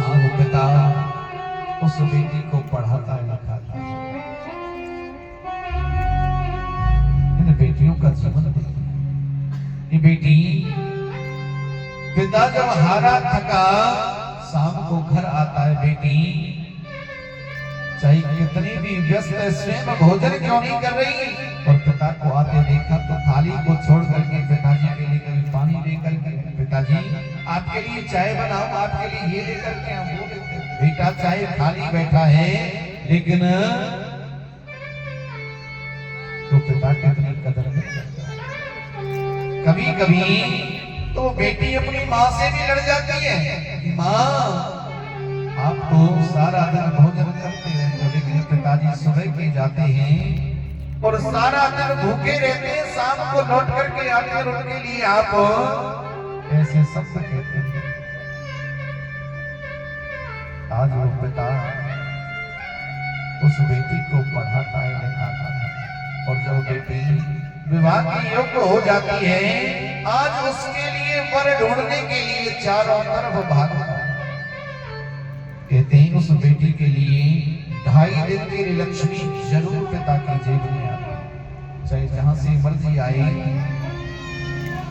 आज वो पिता उस बेटी को पढ़ाता लिखाता है। इन बेटियों का जीवन देखिए। ये बेटी, पिता जब हारा थका शाम को घर आता है, बेटी चाहे कितनी भी व्यस्त है, स्वयं भोजन क्यों नहीं कर रही, और पिता को आते देखा तो थाली को छोड़ करके पिताजी के लिए कभी पानी लेकर के, पिताजी आपके लिए चाय बनाओ, आपके लिए ये लेकर के हम वो लेते। बेटा चाहे खाली बैठा है, लेकिन तो पिता की इतनी कदर नहीं करता। कभी कभी तो बेटी अपनी माँ से भी लड़ जाती है। माँ आप तो सारा दिन भोजन करते हैं, लेकिन पिताजी सुबह के जाते हैं और सारा दिन भूखे रहते हैं, शाम को लौट करके आते हैं, उनके लिए आप ऐसे शब्द कहते हैं। आज वो पिता उस बेटी को पढ़ाता है, लिखाता है, और जब बेटी विवाह की योग्य हो जाती है, आज उसके लिए वर ढूंढने के लिए चारों तरफ भागता है। कहते हैं उस बेटी के लिए 2.5 दिन की लक्ष्मी जरूर पिता की जेब में आती है, चाहे जहां से मर्जी आए।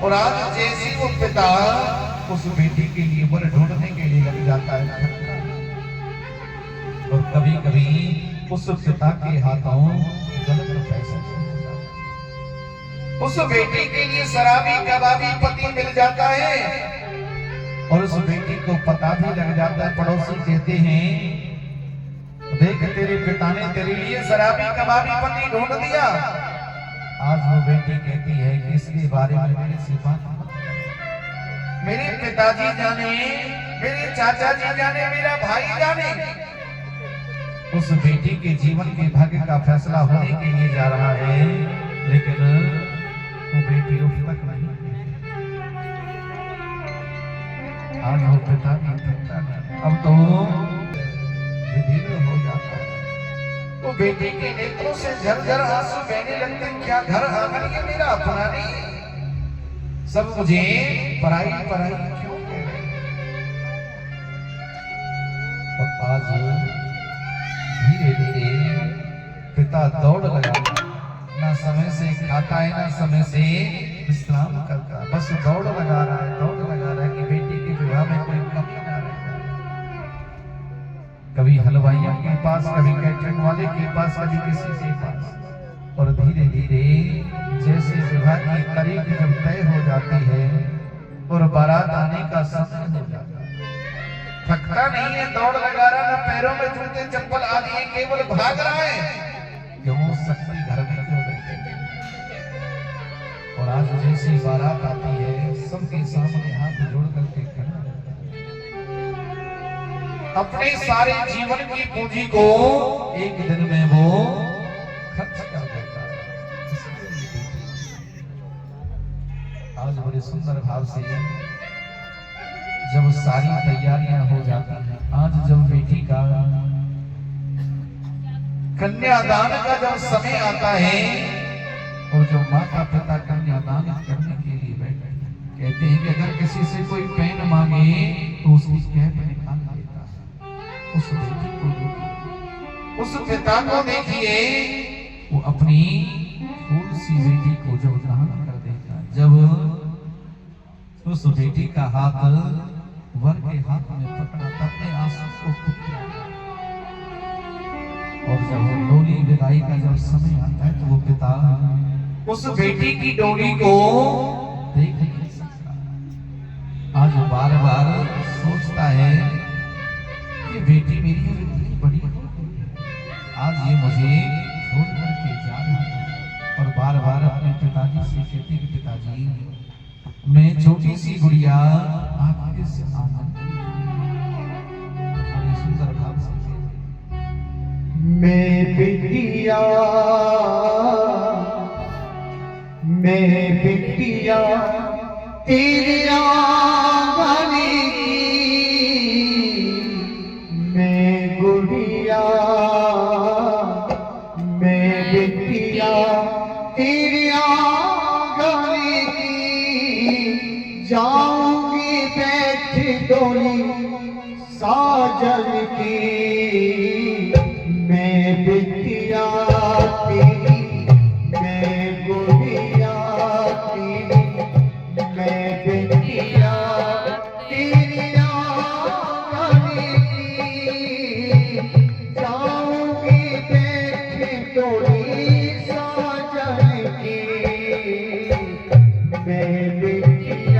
और आज जैसे वो पिता उस बेटी के लिए वर ढूंढने के लिए लग जाता है, और कभी कभी उस पिता के हाथों गलत पैसा चला जाता है। उस बेटी के लिए शराबी कबाबी पति मिल जाता है, और उस बेटी को पता भी लग जाता है। पड़ोसी कहते हैं, देख तेरे पिता ने तेरे लिए शराबी कबाबी पति ढूंढ दिया। आज वो बेटी कहती है कि इसके बारे में मेरे से बात मत करो। मेरे पिताजी जाने, मेरे चाचा जी जाने, मेरा भाई जाने। उस बेटी के जीवन के भाग्य का फैसला होने के लिए जा रहा है, लेकिन वो बेटी उठ तक नहीं। आज वो पिता नहीं थकता, अब तो विधीर्ण हो जाता है। वो बेटी के नेत्रों से झरझर आंसू बहने लगते। क्या घर आंगन ये मेरा अपना नहीं, सब मुझे पराई पराई क्यों कह रहे। और आज धीरे धीरे पिता दौड़ लगा, ना समय से खाता है, ना समय से विश्राम करता, बस दौड़ लगा रहा है, दौड़ लगा रहा है कि बेटी के विवाह में कोई कमी ना रह जाए। कभी हलवाइयों के पास, कभी कैटरिंग वाले के पास, कभी किसी के पास। और धीरे धीरे जैसे विवाह की तारीख जब तय हो जाती है और बारात आने का समय हो जाता है, थकता नहीं है, दौड़ लगा रहा, ना पैरों में जूते चप्पल आदि है, केवल भाग रहा है। क्यों शक्ति घर में क्यों बैठे। और आज जैसी बारात आती है, सबके सामने हाथ जोड़ करके कहना रहता है, अपने सारे जीवन की पूंजी को एक दिन में वो खर्च कर देता है। आज बड़े सुंदर भाव से जब सारी तैयारियां हो जाती हैं, आज जब बेटी का कन्यादान का जब समय आता है, और जो माता पिता कन्यादान करने के लिए बैठे, कहते हैं कि अगर किसी से कोई पेन मांगे तो उसकी कैप निकाल देता है। उस बेटी को, उस पिता को देखिए, वो अपनी फूल सी बेटी को जब दान कर देता, जब उस बेटी का हाथ वर के हाथ में पकड़ा, अपने आंसू को पुत्र। और जब वो डोली विदाई का जब समय आता है, तो वो पिता उस बेटी की डोली को देख नहीं सकता। आज बार बार सोचता है कि बेटी मेरी इतनी बड़ी हो गई है, आज ये मुझे छोड़ करके जा रही है। और बार बार अपने पिताजी से कहती कि पिताजी, मैं छोटी सी गुड़िया आपके से आनंद। बड़ी सुंदर भाव से मैं बिटिया, मैं बिटिया तेरी आंगन की, मैं गुड़िया, मैं बिटिया तेरी आंगन की, जाऊंगी बैठ डोली साजन की, मैं बिटिया तेरी, मैं गुड़िया तेरी, मैं बिटिया तेरी आंगन की, जाऊंगी बैठे तोड़ी साजन की, मैं बिटिया